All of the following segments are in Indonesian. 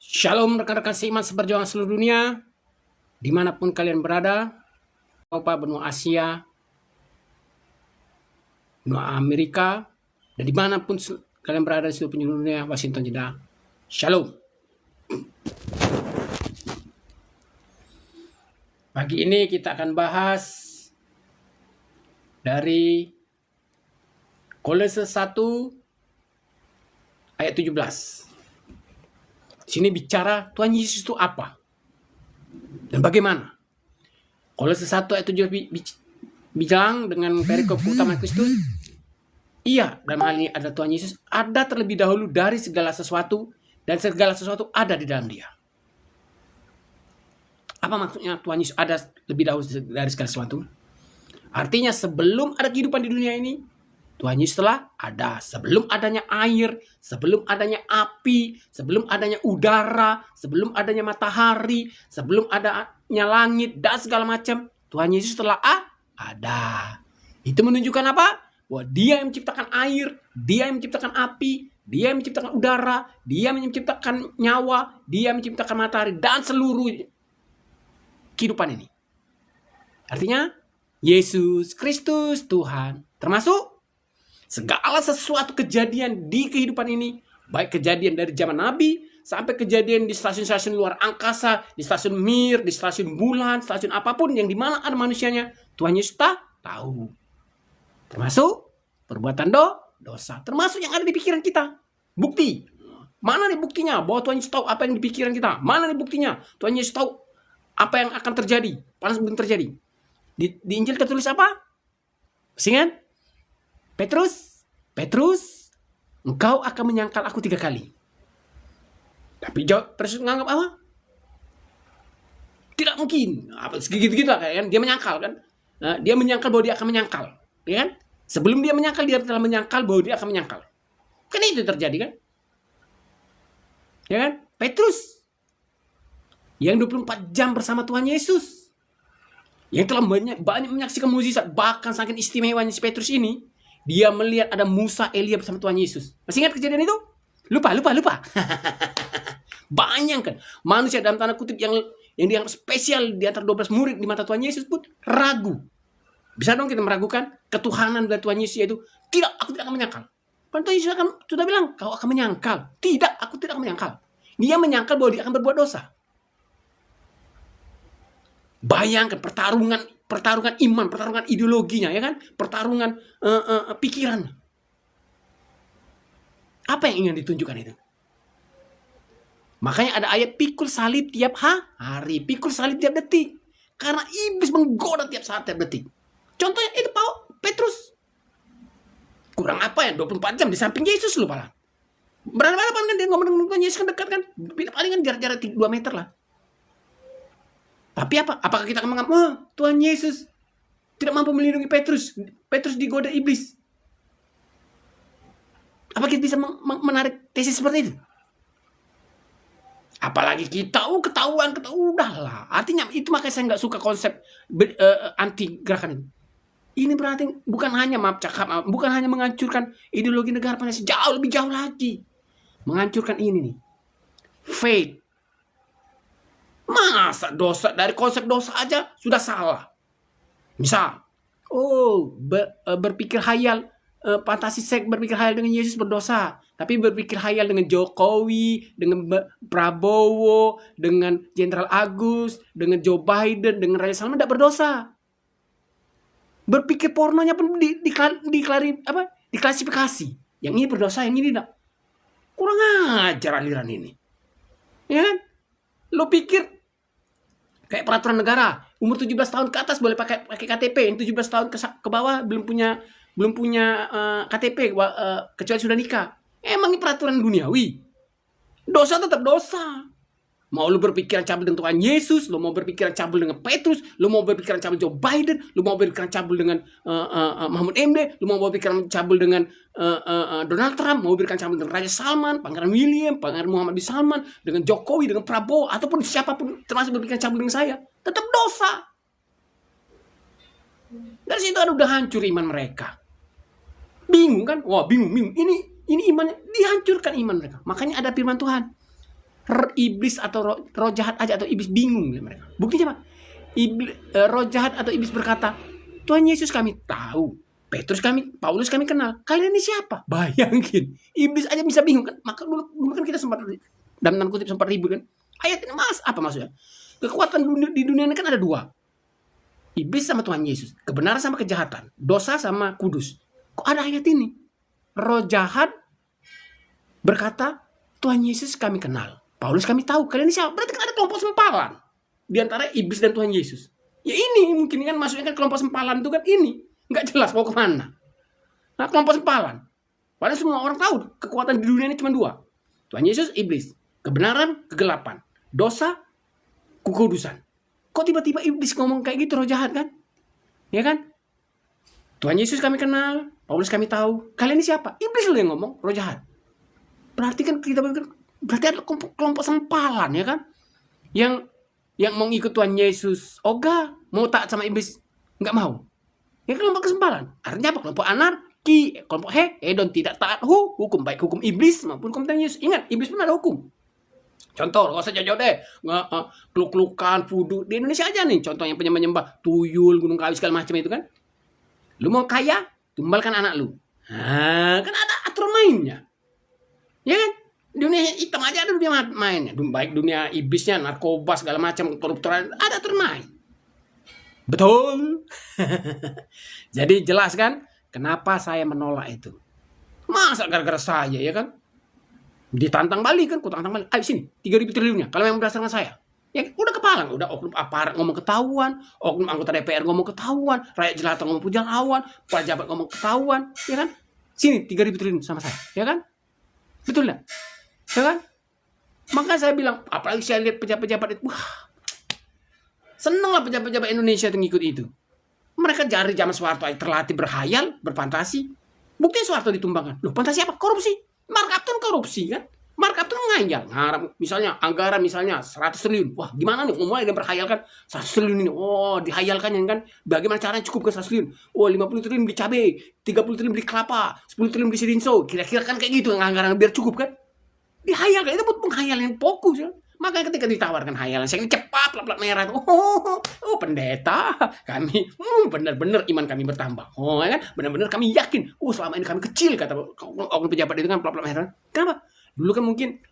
Shalom rekan-rekan seiman seperjuangan seluruh dunia, dimanapun kalian berada, Eropa, benua Asia, benua Amerika, dan dimanapun kalian berada di seluruh penjuru dunia, Washington Jeddah. Shalom. Pagi ini kita akan bahas dari Kolose 1 ayat 17. Sini bicara Tuhan Yesus itu apa dan bagaimana. Kolose 1 ayat 17 bilang dengan perikop keutamaan Kristus. Iya, dalam hal ini ada Tuhan Yesus ada terlebih dahulu dari segala sesuatu, dan segala sesuatu ada di dalam Dia. Apa maksudnya Tuhan Yesus ada lebih dahulu dari segala sesuatu? Artinya sebelum ada kehidupan di dunia ini, Tuhan Yesus telah ada. Sebelum adanya air, sebelum adanya api, sebelum adanya udara, sebelum adanya matahari, sebelum adanya langit, dan segala macam, Tuhan Yesus telah ada. Itu menunjukkan apa? Bahwa Dia yang menciptakan air, Dia yang menciptakan api, Dia yang menciptakan udara, Dia yang menciptakan nyawa, Dia yang menciptakan matahari, dan seluruh kehidupan ini. Artinya, Yesus Kristus Tuhan, termasuk segala sesuatu kejadian di kehidupan ini, baik kejadian dari zaman Nabi, sampai kejadian di stasiun-stasiun luar angkasa, di stasiun Mir, di stasiun bulan, stasiun apapun yang dimana ada manusianya, Tuhan Yesus tahu. Termasuk perbuatan dosa, termasuk yang ada di pikiran kita. Bukti, mana nih buktinya bahwa Tuhan Yesus tahu apa yang di pikiran kita? Mana nih buktinya Tuhan Yesus tahu apa yang akan terjadi, padahal sebelum terjadi. Di Injil tertulis apa? Ingat? Petrus, engkau akan menyangkal aku 3 kali. Tapi Petrus menganggap apa? Tidak mungkin. Segitu-gitu lah kan. Dia menyangkal kan. Dia menyangkal bahwa dia akan menyangkal. Ya kan? Sebelum dia menyangkal, dia telah menyangkal bahwa dia akan menyangkal. Kan itu terjadi kan? Ya kan? Petrus yang 24 jam bersama Tuhan Yesus, yang telah banyak menyaksikan mukjizat, bahkan saking istimewanya si Petrus ini, dia melihat ada Musa, Elia bersama Tuhan Yesus. Masih ingat kejadian itu? Lupa. Bayangkan, manusia dalam tanda kutip yang dianggap spesial di antara 12 murid di mata Tuhan Yesus pun ragu. Bisa dong kita meragukan ketuhanan dari Tuhan Yesus, yaitu tidak, aku tidak akan menyangkal. Kan Tuhan Yesus sudah bilang, kau akan menyangkal. Tidak, aku tidak akan menyangkal. Dia menyangkal bahwa dia akan berbuat dosa. Bayangkan pertarungan iman, pertarungan ideologinya, ya kan? Pertarungan pikiran. Apa yang ingin ditunjukkan itu? Makanya ada ayat pikul salib tiap hari, pikul salib tiap detik. Karena iblis menggoda tiap saat, tiap detik. Contohnya itu Petrus. Kurang apa ya, 24 jam di samping Yesus lu malah. Berhadapan kan dia ngomong dengan Yesus kan dekat kan. Paling kan jarak 2 meter lah. Tapi apa? Apakah kita akan menganggap, Tuhan Yesus tidak mampu melindungi Petrus? Petrus digoda iblis. Apa kita bisa menarik tesis seperti itu? Apalagi kita, ketahuan, udahlah. Artinya itu makanya saya nggak suka konsep anti gerakan itu. Ini berarti bukan hanya bukan hanya menghancurkan ideologi negara Pancasila, lebih jauh lagi. Menghancurkan ini nih. Faith. Masa dosa, dari konsep dosa aja sudah salah. Misal, berpikir hayal, fantasi seks berpikir hayal dengan Yesus berdosa. Tapi berpikir hayal dengan Jokowi, dengan Prabowo, dengan Jenderal Agus, dengan Joe Biden, dengan Raja Salman tidak berdosa. Berpikir pornonya pun diklasifikasi. Yang ini berdosa, yang ini tidak. Kurang ajar aliran ini. Ya kan? Lo pikir kayak peraturan negara, umur 17 tahun ke atas boleh pakai KTP, yang 17 tahun ke bawah belum punya KTP kecuali sudah nikah. Emang ini peraturan duniawi. Dosa tetap dosa. Mau lu berpikiran cabul dengan Tuhan Yesus, lu mau berpikiran cabul dengan Petrus, lu mau berpikiran cabul Joe Biden, lu mau berpikiran cabul dengan Mahmud MD, lu mau berpikiran cabul dengan Donald Trump, mau berpikiran cabul dengan Raja Salman, Pangeran William, Pangeran Muhammad bin Salman, dengan Jokowi, dengan Prabowo, ataupun siapapun termasuk berpikiran cabul dengan saya, tetap dosa. Dari situ udah hancur iman mereka. Bingung kan? Wah, bingung. Ini imannya dihancurkan iman mereka. Makanya ada firman Tuhan. Iblis atau roh jahat aja atau iblis bingung mereka. Buktinya apa? Roh jahat atau iblis berkata, Tuhan Yesus kami tahu, Paulus kami kenal. Kalian ini siapa? Bayangin, iblis aja bisa bingung kan? Maka dulu kan kita sempat dalam tanda kutip sempat ribut kan? Ayat ini apa maksudnya? Kekuatan di dunia ini kan ada dua. Iblis sama Tuhan Yesus, kebenaran sama kejahatan, dosa sama kudus. Kok ada ayat ini? Roh jahat berkata, Tuhan Yesus kami kenal, Paulus kami tahu, kalian ini siapa? Berarti kan ada kelompok sempalan di antara iblis dan Tuhan Yesus. Ya ini mungkin kan maksudnya kan kelompok sempalan itu kan ini. Nggak jelas mau kemana. Nah, kelompok sempalan. Padahal semua orang tahu kekuatan di dunia ini cuma dua. Tuhan Yesus, iblis. Kebenaran, kegelapan. Dosa, kekudusan. Kok tiba-tiba iblis ngomong kayak gitu, roh jahat kan? Ya kan? Tuhan Yesus kami kenal, Paulus kami tahu. Kalian ini siapa? Iblis loh yang ngomong, roh jahat. Berarti kan kita berarti ada kelompok sempalan ya kan? Yang mau ikut Tuhan Yesus, ogah, mau taat sama iblis, nggak mau. Ya kelompok kesempalan. Artinya apa? Kelompok anarki, kelompok hedon tidak taat hukum, baik hukum iblis maupun hukum Tuhan Yesus. Ingat, iblis pun ada hukum. Contoh, gak usah jauh-jauh deh. Peluk-pelukan, fudu. Di Indonesia aja nih, contoh yang penyembah-nyembah, tuyul, gunung kawi, segala macam itu kan. Lu mau kaya, tumbalkan anak lu. Nah, kan ada aturan mainnya. Ya kan? Dunia hitam aja ada dunia mainnya. Baik dunia iblisnya, narkoba, segala macam, koruptoran, ada aturan main. Betul. Jadi jelas kan kenapa saya menolak itu. Masa gara-gara saya ya kan? Ditantang balik kan, kutantang balik. Ayo sini, 3.000 triliunnya. Kalau memang berdasarkan saya. Ya udah kepalang, udah oknum aparat ngomong ketahuan, oknum anggota DPR ngomong ketahuan, rakyat jelata ngomong pujanglawan, pejabat ngomong ketahuan, ya kan? Sini 3.000 triliun sama saya, ya kan? Betul enggak? Ya kan? Maka saya bilang, apalagi saya lihat pejabat-pejabat itu, wah, seneng lah pejabat-pejabat Indonesia itu ngikut itu. Mereka dari zaman Soeharto terlatih berhayal, berfantasi. Buktinya Soeharto ditumbangkan. Loh, fantasi apa? Korupsi. Markup korupsi kan? Markup ngayal. Ngarap misalnya anggaran misalnya 100 triliun. Wah, gimana nih? Mulai dia berhayalkan 100 triliun ini. Oh, dihayalkan kan? Bagaimana caranya cukup ke 100 triliun? Oh, 50 triliun beli cabai, 30 triliun beli kelapa, 10 triliun beli sirinso. Kira-kira kan kayak gitu anggaran biar cukup kan? Dihayalkan itu buat penghayalan yang fokus ya. Makanya ketika ditawarkan hayalan, saya ini cepat, plat merah. Oh, pendeta, kami, benar-benar iman kami bertambah. Oh, ya kan? Benar-benar kami yakin. Selama ini kami kecil, kata oknum pejabat itu kan plat merah. Kenapa? Dulu kan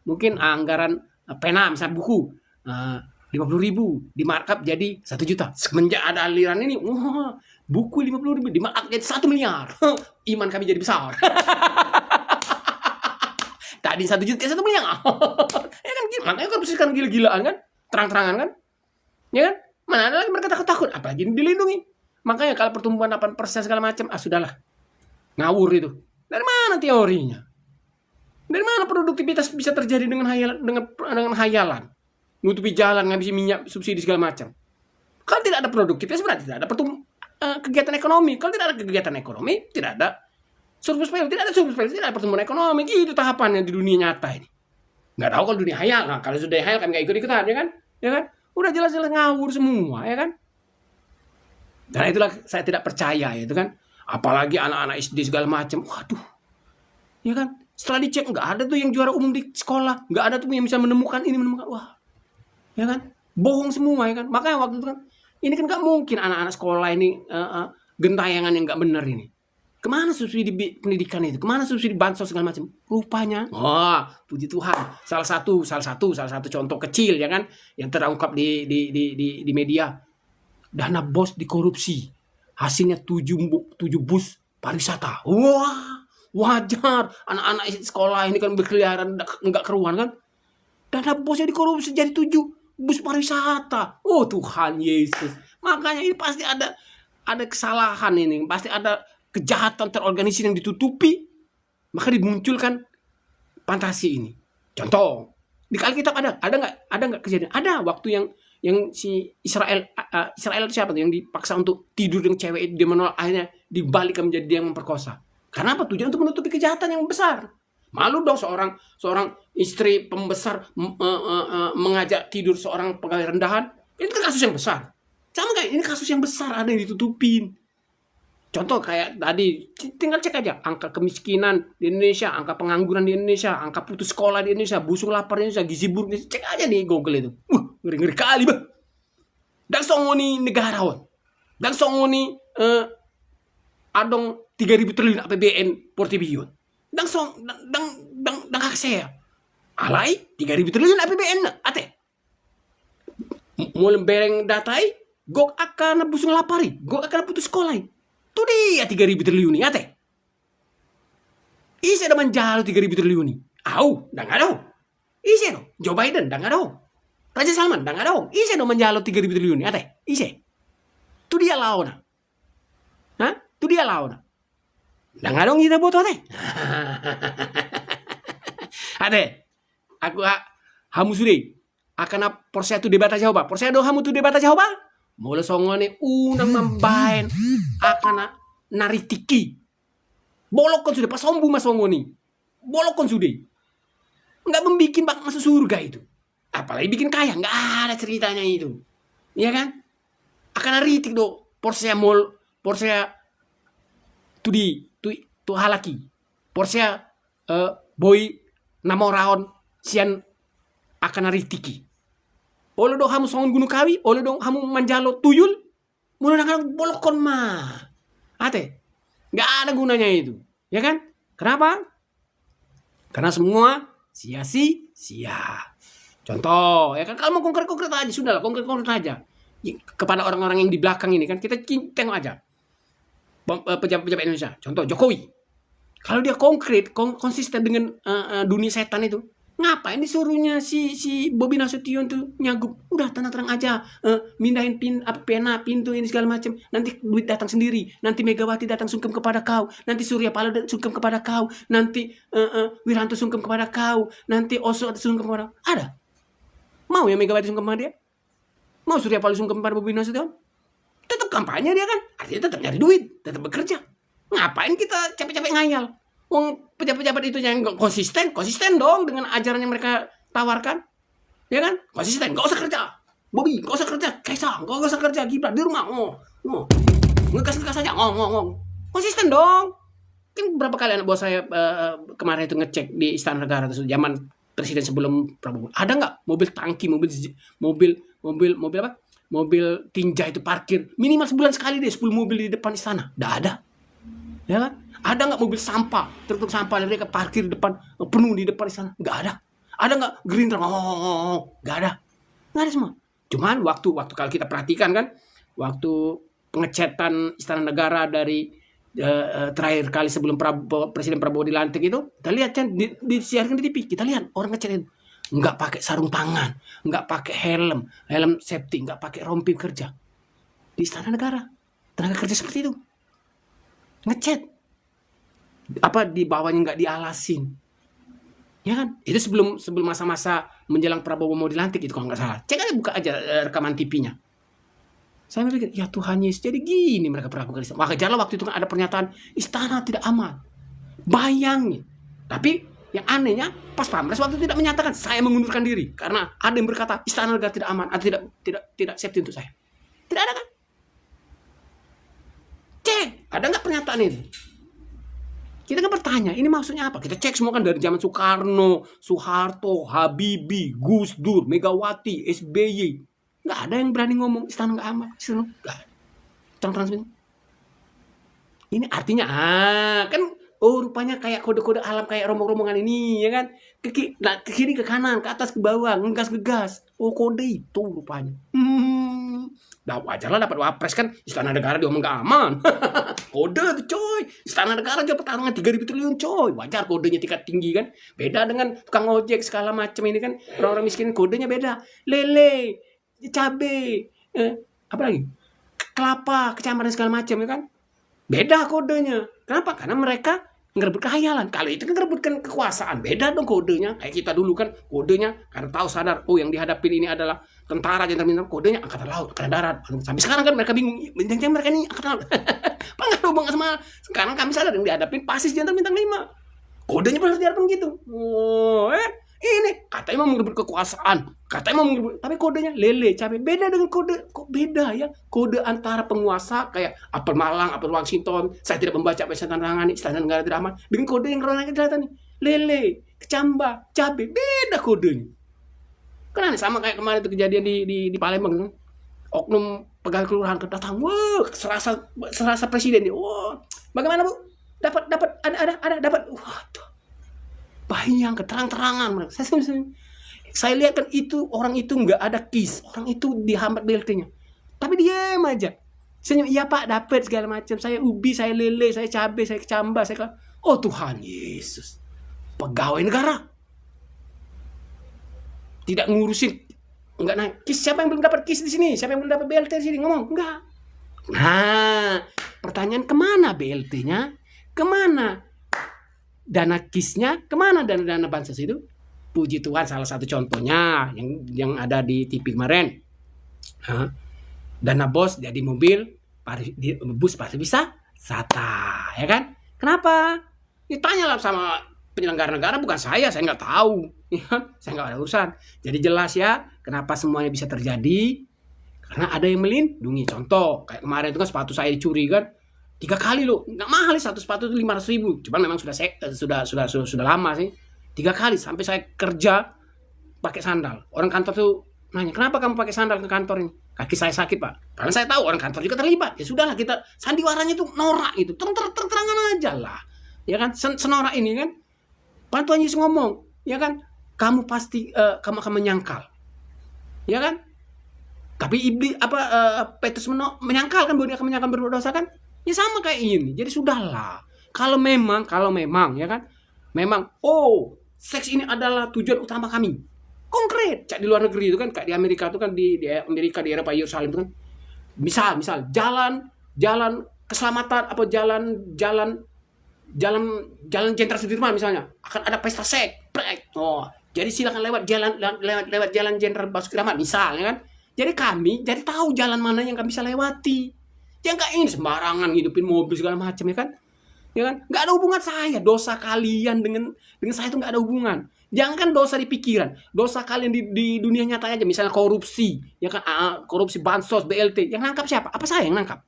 mungkin anggaran pena, misalnya buku, 50.000 di markup jadi 1 juta. Semenjak ada aliran ini, buku 50.000 di markup jadi 1 miliar. Iman kami jadi besar. Tadi 1 juta 1 miliar. Ya kan, makanya korupsi kan gila-gilaan kan, terang-terangan kan, ya kan? Mana ada lagi mereka takut-takut, apalagi dilindungi. Makanya kalau pertumbuhan 8% segala macam, sudahlah, ngawur itu. Dari mana teorinya? Dari mana produktivitas bisa terjadi dengan hayalan, nutupi jalan, ngabisi minyak, subsidi segala macam? Kalau tidak ada produktivitas berarti tidak ada kegiatan ekonomi. Kalau tidak ada kegiatan ekonomi, tidak ada surplus value, tidak ada pertumbuhan ekonomi. Gitu tahapannya di dunia nyata ini. Nggak tahu kalau dunia hayal. Nah, kalau sudah hayal kami nggak ikut-ikutan, ya kan? Ya kan? Udah jelas-jelas ngawur semua, ya kan? Dan itulah saya tidak percaya, itu kan? Apalagi anak-anak SD segala macam. Waduh, ya kan? Setelah dicek nggak ada tuh yang juara umum di sekolah, nggak ada tuh yang bisa menemukan ini, menemukan. Wah, ya kan? Bohong semua, ya kan? Makanya waktu itu kan, ini kan nggak mungkin anak-anak sekolah ini gentayangan yang nggak benar ini. Kemana subsidi pendidikan itu? Kemana subsidi bansos segala macam? Rupanya, puji Tuhan, salah satu contoh kecil ya kan, yang terungkap di media, dana BOS dikorupsi, hasilnya 7 bus pariwisata. Wah, wajar, anak-anak sekolah ini kan berkeliaran nggak keruan kan, dana BOSnya dikorupsi jadi 7 bus pariwisata. Oh Tuhan Yesus, makanya ini pasti ada kesalahan ini, pasti ada kejahatan terorganisir yang ditutupi, maka dimunculkan fantasi ini. Contoh, di Alkitab ada nggak kejadian? Ada waktu yang si Israel itu siapa tuh yang dipaksa untuk tidur dengan cewek itu, dia menolak, akhirnya dibalik menjadi dia yang memperkosa. Karena apa? Tujuan untuk menutupi kejahatan yang besar. Malu dong seorang istri pembesar mengajak tidur seorang pegawai rendahan. Itu kan kasus yang besar. Sama kayak ini kasus yang besar ada yang ditutupin. Contoh kayak tadi, tinggal cek aja angka kemiskinan di Indonesia, angka pengangguran di Indonesia, angka putus sekolah di Indonesia, busung lapar di Indonesia, gizi buruk di Indonesia. Cek aja di Google itu. Ngeri-ngeri kali, bah. Dan songoni negara wan. Dan songoni adong 3.000 triliun APBN portibion. Dan song dan hak saya. Alai 3.000 triliun APBN na ate. Mulai bereng datai, gok akan busung lapari, gok akan putus sekolah. Itu dia 3.000 triliun ni ate. Ise naman jalo 3.000 triliun ni. Au, dang ada. Ise no, Joe Biden dang ada. Raja Salman dang ada. Ise no manjalo 3.000 triliun ni ate. Ise. Itu dia lawan. Hah? Itu dia lawan. Dang ada kita boto ate. Ate. Aku hamu sudi. Akana porsia tu debata jawab. Porsia do hamu tu debata jawab. Mula songone unang mambayan akana naritiki. Bolokon sudah pas sombu mas songoni. Bolokon sudah. Enggak membikin bak masuk surga itu. Apalagi bikin kaya, enggak ada ceritanya itu. Iya kan? Akana ritik do porsia tu halaki. Porsia boy namoraon sian akana ritiki. Olo do hamu songon gunung kawi, olo do hamu manjalo tuyul, mula nang bolokon mah. Ate, nggak ada gunanya itu, ya kan? Kenapa? Karena semua sia-sia. Contoh, ya kan? Kalau mau konkret-konkret aja, sudahlah konkret-konkret aja. Kepada orang-orang yang di belakang ini kan kita tengok aja. Pejabat-pejabat Indonesia, contoh Jokowi. Kalau dia konkret, konsisten dengan dunia setan itu, ngapain disuruhnya si Bobi Nasution tuh nyagup? Udah tenang-tenang aja, mindahin pena pintu ini segala macam. Nanti duit datang sendiri. Nanti Megawati datang sungkem kepada kau. Nanti Surya Paloh sungkem kepada kau. Nanti Wiranto sungkem kepada kau. Nanti Oso sungkem kepada kau. Ada? Mau ya Megawati sungkem kepada dia? Mau Surya Paloh sungkem kepada Bobi Nasution? Tetap kampanye dia kan? Artinya tetap nyari duit, tetap bekerja. Ngapain kita capek-capek ngayal? Wong pejabat-pejabat itu yang konsisten dong dengan ajaran yang mereka tawarkan, ya kan? Konsisten, gak usah kerja, Bobi, gak usah kerja, Kaisang, gak usah kerja, Gibran di rumah, ngegas aja, konsisten dong. Kan berapa kali anak buah saya kemarin itu ngecek di Istana Negara itu zaman presiden sebelum Prabowo, ada nggak mobil tangki, mobil apa? Mobil tinja itu parkir minimal sebulan sekali deh 10 mobil di depan istana, nggak ada, ya kan? Ada nggak mobil sampah, truk sampah mereka parkir di depan penuh di depan istana? Nggak ada. Ada nggak Gerindra? Nggak ada semua. Cuman waktu kalau kita perhatikan kan, waktu pengecetan Istana Negara dari terakhir kali sebelum Presiden Prabowo dilantik itu, kita lihat kan disiarkan di TV, kita lihat orang ngecetin nggak pakai sarung tangan, nggak pakai helm safety, nggak pakai rompi kerja di Istana Negara. Tenaga kerja seperti itu ngecet. Apa di bawahnya nggak dialasin, ya kan? Itu sebelum masa-masa menjelang Prabowo mau dilantik itu kalau nggak salah. Cek aja, buka aja rekaman TV-nya. Saya mikir, ya Tuhan Yesus, jadi gini mereka perlakukan istana. Wajarlah waktu itu kan ada pernyataan istana tidak aman. Bayangin. Tapi yang anehnya pas Pampres waktu itu tidak menyatakan saya mengundurkan diri karena ada yang berkata istana negara tidak aman atau tidak safety untuk saya. Tidak ada kan? Cek, ada nggak pernyataan itu? Kita kan bertanya, ini maksudnya apa? Kita cek semua kan dari zaman Soekarno, Soeharto, Habibie, Gus Dur, Megawati, SBY. Nggak ada yang berani ngomong istana nggak aman. Istana nggak ada. Terang-terang. Ini artinya, kan rupanya kayak kode-kode alam, kayak rombong-rombongan ini, ya kan? Ke kiri, ke kanan, ke atas, ke bawah, ngegas. Kode itu rupanya. Nah, wajar lah dapat wapres kan, Istana Negara diomong gak aman. Kode tuh coy, Istana Negara aja pertarungan 3.000 triliun coy. Wajar kodenya tingkat tinggi kan. Beda dengan tukang ojek segala macam ini kan. Orang-orang miskin kodenya beda. Lele, cabe, apa lagi? Kelapa, kecamatan segala macam ya kan. Beda kodenya. Kenapa? Karena mereka ngerebut kehayalan. Kalau itu kan ngerebutkan kekuasaan. Beda dong kodenya. Kayak kita dulu kan kodenya karena tahu sadar, yang dihadapin ini adalah tentara jenderal, kodenya angkatan laut, angkatan darat. Sampai sekarang kan mereka bingung, jangan mereka ini angkatan laut. Pengaruh banget sama sekarang kami sadar yang dihadapin pasis jenderal bintang 5. Kodenya pernah dihadapin gitu. Ini katanya mau merebut kekuasaan, katanya mau merebut, tapi kodenya lele cabai. Beda dengan kode, kok beda ya? Kode antara penguasa kayak apel Malang, apel Washington, saya tidak membaca apa yang saya tanda tangani, Istana Negara tidak aman. Dengan kode yang Ronald kelihatan nih, lele, kecamba, cabai, beda kodenya. Kan sama kayak kemarin itu kejadian di Palembang kan. Oknum pegawai kelurahan datang, wah, serasa presiden nih. Wah, bagaimana Bu? Dapat dapat. Waduh. Bayang keterang-terangan. Saya lihat kan itu orang itu nggak ada kis, orang itu dihambat BLT-nya. Tapi diam aja. Senyum, iya Pak, dapat segala macam. Saya ubi, saya lele, saya cabai, saya kecamba, oh Tuhan Yesus. Pegawai negara. Tidak ngurusin, enggak naik kis. Siapa yang belum dapat kis di sini? Siapa yang belum dapat BLT di sini? Ngomong, enggak. Nah, pertanyaan kemana BLT-nya? Kemana dana kisnya? Kemana dana bansos itu? Puji Tuhan, salah satu contohnya yang ada di TV kemarin. Dana bos jadi mobil, bus pariwisata, ya kan? Kenapa? Ditanyalah sama penyelenggara negara, bukan saya nggak tahu. Ya, saya nggak ada urusan. Jadi jelas ya, kenapa semuanya bisa terjadi? Karena ada yang melindungi. Contoh, kayak kemarin itu kan sepatu saya dicuri kan, 3 kali loh, nggak mahal satu sepatu itu 500.000. Cuman memang sudah lama sih. 3 kali sampai saya kerja pakai sandal. Orang kantor tuh nanya, kenapa kamu pakai sandal ke kantor ini? Kaki saya sakit Pak. Karena saya tahu orang kantor juga terlibat. Ya sudahlah, kita sandiwaranya tuh norak itu, terang-terangan aja lah. Ya kan, senorak ini kan. Pak Tuhan Yesus ngomong, ya kan, kamu pasti kamu akan menyangkal, ya kan? Tapi Petrus menyangkal kan, bahwa dia akan menyangkal berbuat dosa kan? Ya sama kayak ini. Jadi sudahlah. Kalau memang, ya kan, memang, seks ini adalah tujuan utama kami. Konkret. Cak di luar negeri itu kan, kayak di Amerika itu kan, di Amerika, di Eropa, Yerusalem itu kan. Misal jalan keselamatan apa jalan Jenderal Sudirman misalnya akan ada pesta seks. Jadi silakan lewat jalan Jenderal Basuki Rahmat misalnya kan. Jadi kami tahu jalan mana yang kami bisa lewati. Yang nggak ingin sembarangan hidupin mobil segala macam ya kan. Ya kan? Nggak ada hubungan saya. Dosa kalian dengan saya itu nggak ada hubungan. Jangan dosa di pikiran, dosa kalian di dunia nyata aja. Misalnya korupsi, ya kan, korupsi bansos, BLT. Yang nangkap siapa? Apa saya yang nangkap?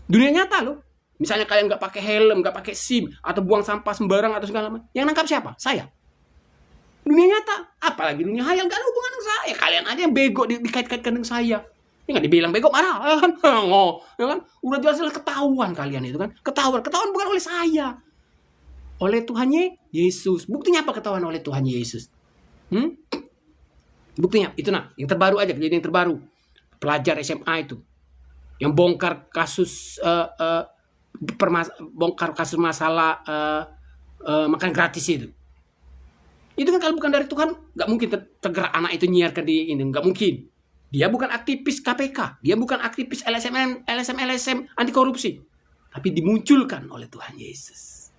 Dunia nyata loh. Misalnya kalian nggak pakai helm, nggak pakai SIM, atau buang sampah sembarang atau segala macam, yang nangkap siapa? Saya. Dunia nyata, apalagi dunia hayal, nggak ada hubungan dengan saya. Kalian aja yang bego dikait-kaitkan dengan saya. Ya nggak dibilang bego marah, ya kan? Ya kan? Udah jelas ketahuan kalian itu kan? Ketahuan bukan oleh saya, oleh Tuhan Yesus. Buktinya apa ketahuan oleh Tuhan Yesus? Buktinya itu yang terbaru aja, kejadian yang terbaru. Pelajar SMA itu yang bongkar kasus masalah makan gratis itu kan kalau bukan dari Tuhan nggak mungkin tergerak anak itu nyiarkan di ini, nggak mungkin. Dia bukan aktivis KPK, dia bukan aktivis LSM anti korupsi, tapi dimunculkan oleh Tuhan Yesus.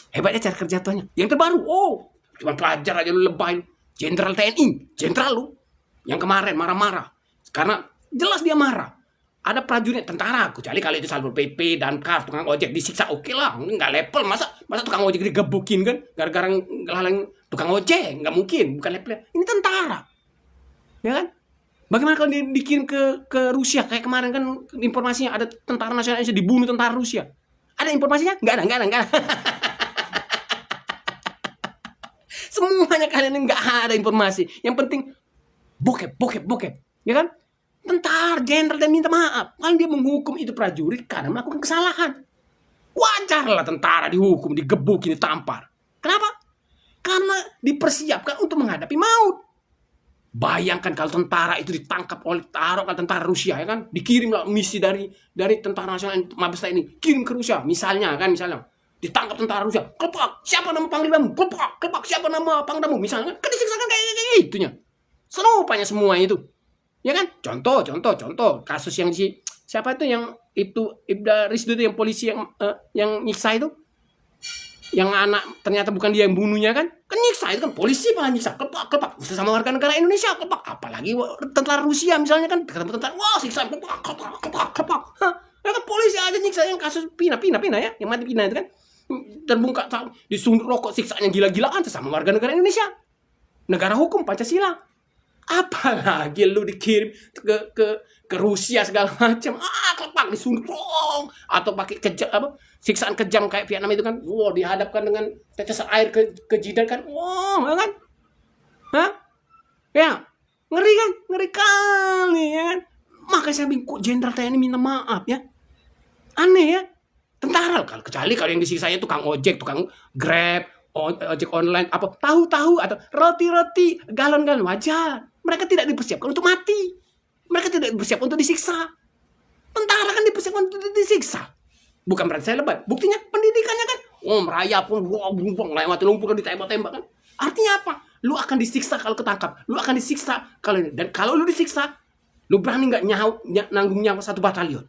Hebatnya cara kerja Tuhannya. Yang terbaru, cuma pelajar aja lu lebay, Jenderal TNI, jenderal lu yang kemarin marah-marah karena jelas dia marah. Ada prajurit tentara, kecuali kalau itu Satpol PP dan KAF, tukang ojek disiksa, oke lah, nggak level. Masa tukang ojek digebukin kan, gara-gara ngehalang tukang ojek, nggak mungkin, bukan level. Ini tentara, ya kan? Bagaimana kalau dikirim ke Rusia, kayak kemarin kan informasinya ada tentara nasional Indonesia dibunuh tentara Rusia. Ada informasinya? Nggak ada. Semuanya kalian nggak ada informasi. Yang penting bokep, ya kan? Tentara jenderal dan minta maaf. Kalau dia menghukum itu prajurit karena melakukan kesalahan. Wajarlah tentara dihukum, digebukin, ditampar. Kenapa? Karena dipersiapkan untuk menghadapi maut. Bayangkan kalau tentara itu ditangkap oleh tentara Rusia, ya kan? Dikirimlah misi dari tentara nasional Mabes TNI, kirim ke Rusia, misalnya. Ditangkap tentara Rusia, kepak, siapa nama panglimamu? Kepak, siapa nama pangdamu? Misalnya, kan disiksakan kayak itunya. Serupanya semua itu. Ya kan? Contoh kasus yang siapa itu yang Ibda Rizdu itu yang polisi yang nyiksa itu, yang anak ternyata bukan dia yang bunuhnya kan nyiksa itu kan polisi malah nyiksa, kepak sama warga negara Indonesia, kepak, apalagi tentara Rusia misalnya kan ketemu tentara, siksa kepak, ya kan polisi aja nyiksa. Yang kasus Pina ya, yang mati Pina itu kan terbungkak disundut rokok, siksanya gila-gilaan sama warga negara Indonesia. negara hukum Pancasila. Apalagi lu dikirim ke Rusia segala macam, klepak disuntrong atau pakai siksaan kejam kayak Vietnam itu kan, dihadapkan dengan tetesan air ke jidat kan, ya kan, ya ngeri kali ya kan. Makanya saya bilang, kok Jenderal TNI minta maaf ya, aneh ya. Tentara kalau kecuali kalau yang disiksanya tukang ojek, tukang Grab, ojek online, apa tahu atau roti galon-galon, wajar. Mereka tidak dipersiapkan untuk mati. Mereka tidak dipersiapkan untuk disiksa. Tentara kan dipersiapkan untuk disiksa. Bukan berarti saya lebay. Buktinya pendidikannya kan, merayap pun, lewat lumpur ditembak-tembak kan. Artinya apa? Lu akan disiksa kalau ketangkap. Lu akan disiksa kalau ini. Dan kalau lu disiksa, lu berani nggak nanggung nyawa 1 batalion?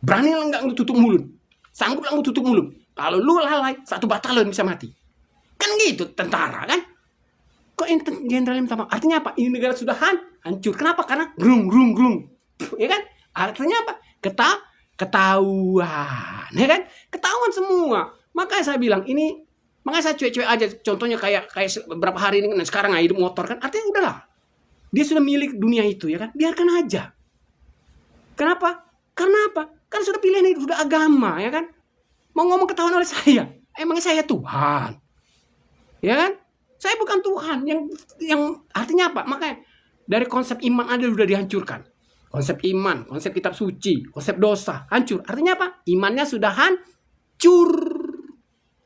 Berani nggak lu tutup mulut? Sanggup nggak lu tutup mulut? Kalau lu lalai, 1 batalion bisa mati. Kan gitu tentara kan? Kok jenderal minta maaf? Artinya apa? Ini negara sudah hancur. Kenapa? Karena grung. Ya kan? Artinya apa? Ketahuan. Ya kan? Ketahuan semua. Makanya saya bilang ini, makanya saya cuek-cuek aja. Contohnya kayak beberapa hari ini, sekarang hidup motor kan. Artinya udahlah. Dia sudah milik dunia itu ya kan? Biarkan aja. Kenapa? Karena apa? Kan sudah pilihan itu, sudah agama ya kan? Mau ngomong ketahuan oleh saya. Emangnya saya Tuhan? Ya kan? Saya bukan Tuhan yang artinya apa? Makanya dari konsep iman ada sudah dihancurkan. Konsep iman, konsep kitab suci, konsep dosa hancur. Artinya apa? Imannya sudah hancur.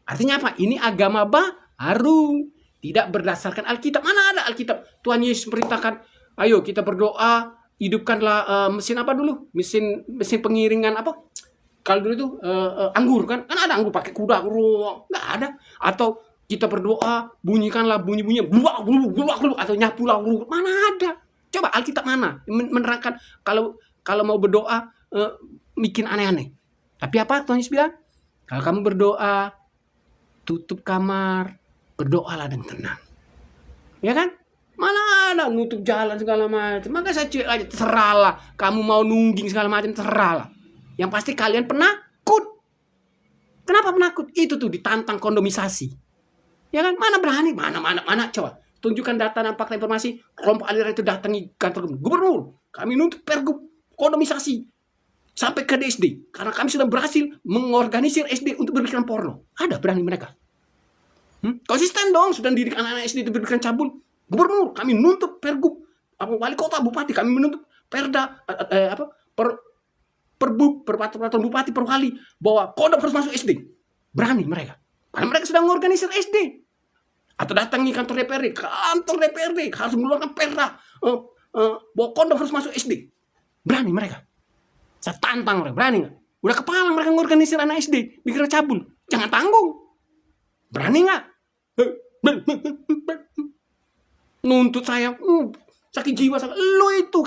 Artinya apa? Ini agama baru, tidak berdasarkan Alkitab. Mana ada Alkitab? Tuhan Yesus perintahkan, ayo kita berdoa, hidupkanlah mesin apa dulu? Mesin pengiringan apa? Kalau dulu itu anggur kan? Kan ada anggur pakai kuda, nggak ada. Atau kita berdoa, bunyikanlah bunyi-bunyi, gluak, atau nyapulah, mana ada? Coba Alkitab mana menerangkan kalau mau berdoa bikin aneh-aneh. Tapi apa Tuhan Yesus bilang? Kalau kamu berdoa, tutup kamar, berdoalah dan tenang. Ya kan? Mana ada nutup jalan segala macam. Maka saya cuek aja, terserahlah. Kamu mau nungging segala macam, terserahlah. Yang pasti kalian penakut. Kenapa penakut? Itu tuh ditantang kondomisasi. Ya kan? Mana berani? Mana? Coba. Tunjukkan data dan fakta informasi. Kelompok aliran itu datangi kantor gubernur. Kami nuntut pergub kondomisasi. Sampai ke SD. Karena kami sudah berhasil mengorganisir SD untuk berpikiran porno. Ada berani mereka. Konsisten dong. Sudah dididik anak-anak SD itu berpikiran cabul. Gubernur. Kami nuntut pergub. Wali kota, bupati. Kami menuntut perda. Peraturan bupati, perwali. Bahwa kodok harus masuk SD. Berani mereka. Karena mereka sedang mengorganisir SD. Atau datangi kantor DPRD. Kantor DPRD harus mengeluarkan perda. Bahwa kondom harus masuk SD. Berani mereka. Saya tantang mereka. Berani nggak? Udah kepala mereka mengorganisir anak SD. Bikin cabul. Jangan tanggung. Berani nggak? Nuntut saya. Sakit jiwa. Lu itu.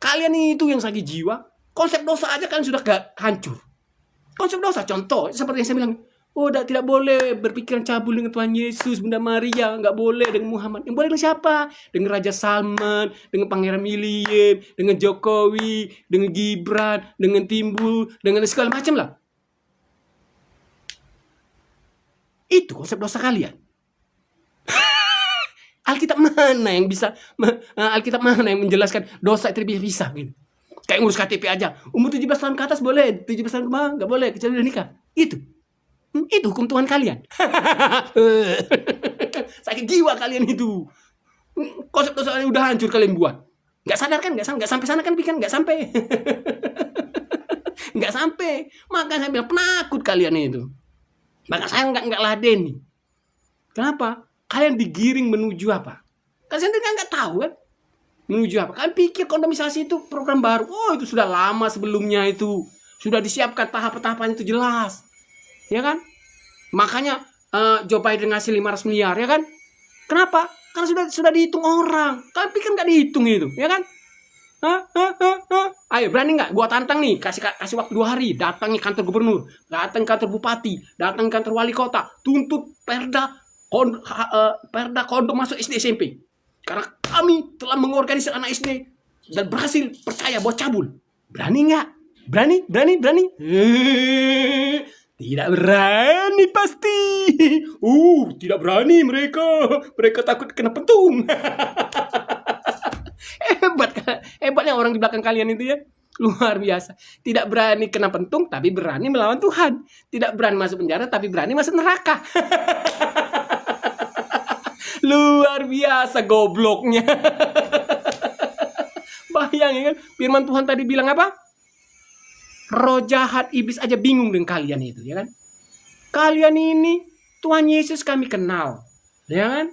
Kalian itu yang sakit jiwa. Konsep dosa aja kalian sudah hancur. Konsep dosa. Contoh. Seperti yang saya bilang. Tidak boleh berpikiran cabul dengan Tuhan Yesus, Bunda Maria, nggak boleh dengan Muhammad. Yang boleh dengan siapa? Dengan Raja Salman, dengan Pangeran William, dengan Jokowi, dengan Gibran, dengan Timbul, dengan segala macam lah. Itu konsep dosa kalian. Alkitab mana yang bisa? Alkitab mana yang menjelaskan dosa itu bisa gitu? Kayak ngurus KTP aja. Umur 17 tahun ke atas boleh, 17 tahun ke bawah nggak boleh, kecuali udah nikah. Itu hukum Tuhan kalian. Sakit jiwa kalian itu. Konsep dosa udah hancur kalian buat. Nggak sadar kan? Nggak sampai sana kan pikiran? Nggak sampai. Nggak sampai. Maka saya bilang penakut kalian itu. Maka saya nggak ladeni. Kenapa? Kalian digiring menuju apa? Kalian sendiri kan nggak tahu kan? Menuju apa? Kalian pikir kondomisasi itu program baru. Itu sudah lama sebelumnya itu. Sudah disiapkan tahap-tahapannya itu jelas. Ya kan? Makanya Joe Biden ngasih 500 miliar ya kan? Kenapa? Karena sudah dihitung orang. Kalian pikir nggak dihitung itu, ya kan? Ayo berani nggak? Gua tantang nih, kasih waktu 2 hari. Datangi kantor gubernur, datang kantor bupati, datang kantor wali kota, tuntut perda kondom masuk SD SMP. Karena kami telah mengorganisir anak SD dan berhasil percaya buat cabul. Berani nggak? Berani? Tidak berani pasti. Tidak berani mereka. Mereka takut kena pentung. Hebatnya orang di belakang kalian itu ya. Luar biasa. Tidak berani kena pentung, tapi berani melawan Tuhan. Tidak berani masuk penjara, tapi berani masuk neraka. Luar biasa gobloknya. Bayangin kan, firman Tuhan tadi bilang apa? Roh jahat iblis aja bingung dengan kalian itu, ya kan? Kalian ini Tuhan Yesus kami kenal, ya kan?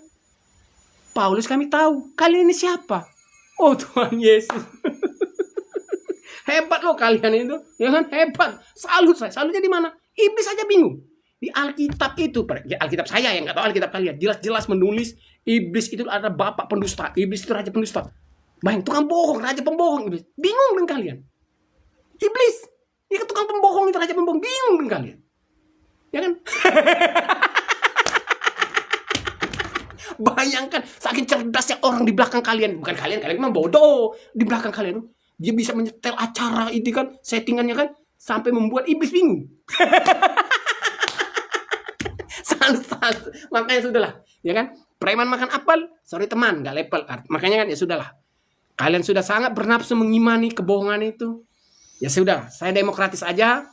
Paulus kami tahu. Kalian ini siapa? Oh, Tuhan Yesus. Hebat loh kalian itu, ya kan? Hebat. Salut saya. Salutnya di mana? Iblis aja bingung. Di Alkitab itu, Alkitab saya yang nggak tahu Alkitab kalian, jelas-jelas menulis iblis itu adalah bapak pendusta. Iblis itu raja pendusta. Bayang, tukang bohong, raja pembohong iblis. Bingung dengan kalian. Iblis, dia tukang pembohong itu raja pembohong, bingung dengan kalian. Ya kan? Bayangkan saking cerdasnya orang di belakang kalian, bukan kalian memang bodoh. Di belakang kalian dia bisa menyetel acara itu kan, settingannya kan, sampai membuat iblis bingung. Makanya sudahlah, ya kan? Preman makan apel, sorry teman, nggak level. Makanya kan ya sudahlah. Kalian sudah sangat bernafsu mengimani kebohongan itu. Ya sudah, saya demokratis aja.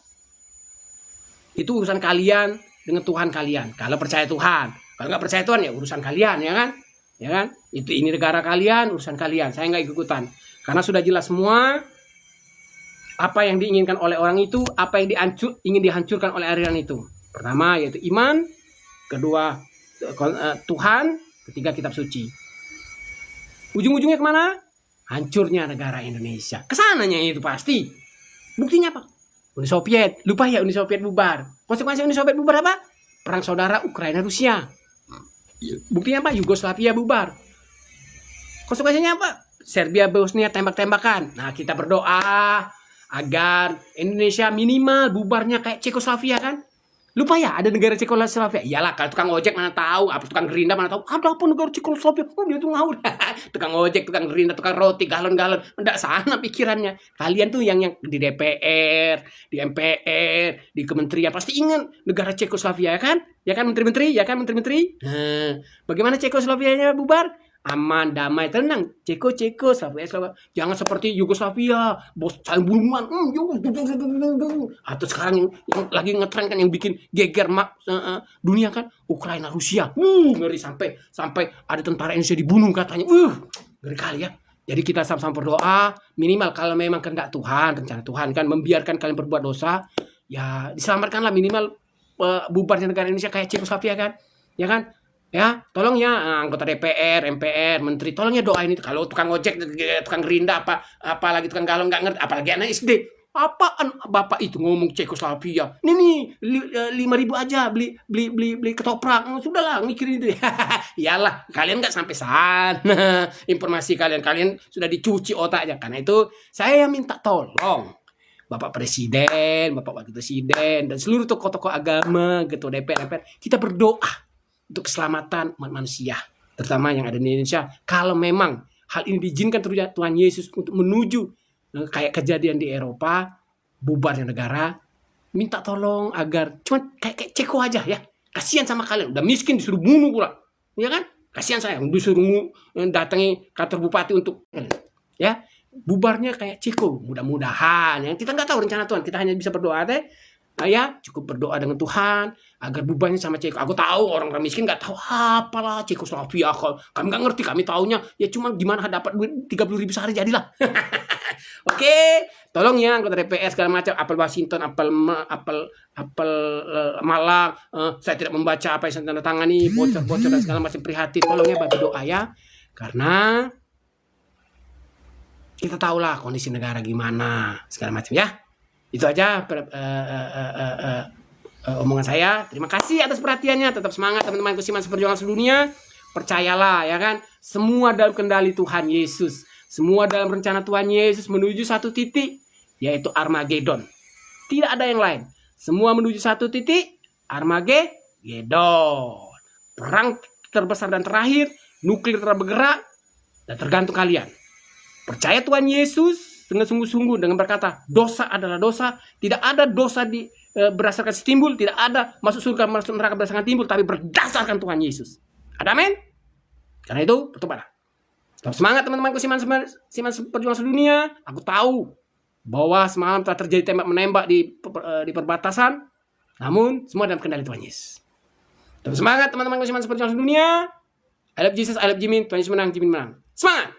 Itu urusan kalian dengan Tuhan kalian. Kalau percaya Tuhan, kalau nggak percaya Tuhan ya urusan kalian, ya kan? Ya kan? Ini negara kalian, urusan kalian. Saya nggak ikutan. Karena sudah jelas semua apa yang diinginkan oleh orang itu, apa yang ingin dihancurkan oleh aliran itu. Pertama yaitu iman, kedua Tuhan, ketiga kitab suci. Ujung-ujungnya kemana? Hancurnya negara Indonesia. Kesananya itu pasti. Buktinya apa? Uni Soviet. Lupa ya Uni Soviet bubar. Konsekuensi Uni Soviet bubar apa? Perang saudara Ukraina-Rusia. Buktinya apa? Yugoslavia bubar. Konsekuensinya apa? Serbia, Bosnia tembak-tembakan. Nah, kita berdoa agar Indonesia minimal bubarnya kayak Cekoslovakia kan? Lupa ya ada negara Cekoslovakia. Iyalah, kalau tukang ojek mana tahu, apa tukang gerinda mana tahu. Ada apa negara Cekoslovakia? Oh, dia tuh ngawur. Tukang ojek, tukang gerinda, tukang roti, galon-galon. Enggak sana pikirannya. Kalian tuh yang di DPR, di MPR, di kementerian pasti ingat negara Cekoslovakia ya kan? Ya kan menteri-menteri, ya kan menteri-menteri? Nah, bagaimana Cekoslovakianya bubar? Aman, damai, tenang. Slovakia. Jangan seperti Yugoslavia, bos saling bunuhan. Atau sekarang yang lagi ngetren kan yang bikin geger dunia kan, Ukraina, Rusia. Ngeri sampai ada tentara Indonesia dibunuh katanya. Ngeri kali ya. Jadi kita sama-sama berdoa, minimal kalau memang kehendak Tuhan, rencana Tuhan kan membiarkan kalian berbuat dosa, ya diselamatkanlah minimal bubarnya negara Indonesia kayak Cekoslovakia kan. Ya kan? Ya, tolong ya anggota DPR, MPR, menteri, tolong ya doain itu. Kalau tukang ojek, tukang gerinda, apalagi tukang galon nggak ngerti, apalagi anak SD. Apaan bapak itu ngomong Cekoslovakia? Nih 5.000 aja beli ketoprak. Sudahlah mikirin itu. Iyalah, kalian nggak sampai sana. Informasi kalian sudah dicuci otaknya. Karena itu saya minta tolong Bapak Presiden, Bapak Wakil Presiden, dan seluruh tokoh-tokoh agama, ketua DPR, kita berdoa untuk keselamatan umat manusia, terutama yang ada di Indonesia. Kalau memang hal ini diizinkan Tuhan Yesus untuk menuju kayak kejadian di Eropa, bubarnya negara, minta tolong agar cuma kayak Ceko aja ya. Kasihan sama kalian, udah miskin disuruh bunuh pula, ya kan? Kasihan saya, disuruh datangi kantor bupati untuk ya bubarnya kayak Ceko. Mudah-mudahan, yang kita nggak tahu rencana Tuhan, kita hanya bisa berdoa deh. Ya cukup berdoa dengan Tuhan agar bubarnya sama Ceko. Aku tahu orang miskin nggak tahu apalah Cekoslovakia. Kami nggak ngerti, kami taunya ya cuma gimana dapat duit 30.000 sehari jadilah. Oke, tolong ya anggota DPR segala macam, apel Washington, apel Malang. Saya tidak membaca apa yang saya tanda tangani, bocor-bocor dan segala macam, prihatin. Tolong ya bantu doa ya, karena kita tahulah kondisi negara gimana segala macam ya. Itu aja omongan saya. Terima kasih atas perhatiannya. Tetap semangat teman-teman Kusiman Seperjuangan Sedunia. Percayalah ya kan, semua dalam kendali Tuhan Yesus. Semua dalam rencana Tuhan Yesus menuju satu titik, yaitu Armageddon. Tidak ada yang lain. Semua menuju satu titik, Armageddon. Perang terbesar dan terakhir, nuklir bergerak, dan tergantung kalian. Percaya Tuhan Yesus dengan sungguh-sungguh dengan berkata, dosa adalah dosa. Tidak ada dosa di berdasarkan timbul, tidak ada masuk surga masuk neraka berdasarkan timbul, tapi berdasarkan Tuhan Yesus. Ada amin? Karena itu bertobatlah. Tetap semangat teman-temanku Siman Perjuangan Sedunia. Aku tahu bahwa semalam telah terjadi tembak menembak di perbatasan, namun semua dalam kendali Tuhan Yesus. Tetap semangat teman-temanku Siman Perjuangan Sedunia. I love Jesus, I love Jimin. Tuhan Yesus menang, Jimin menang. Semangat!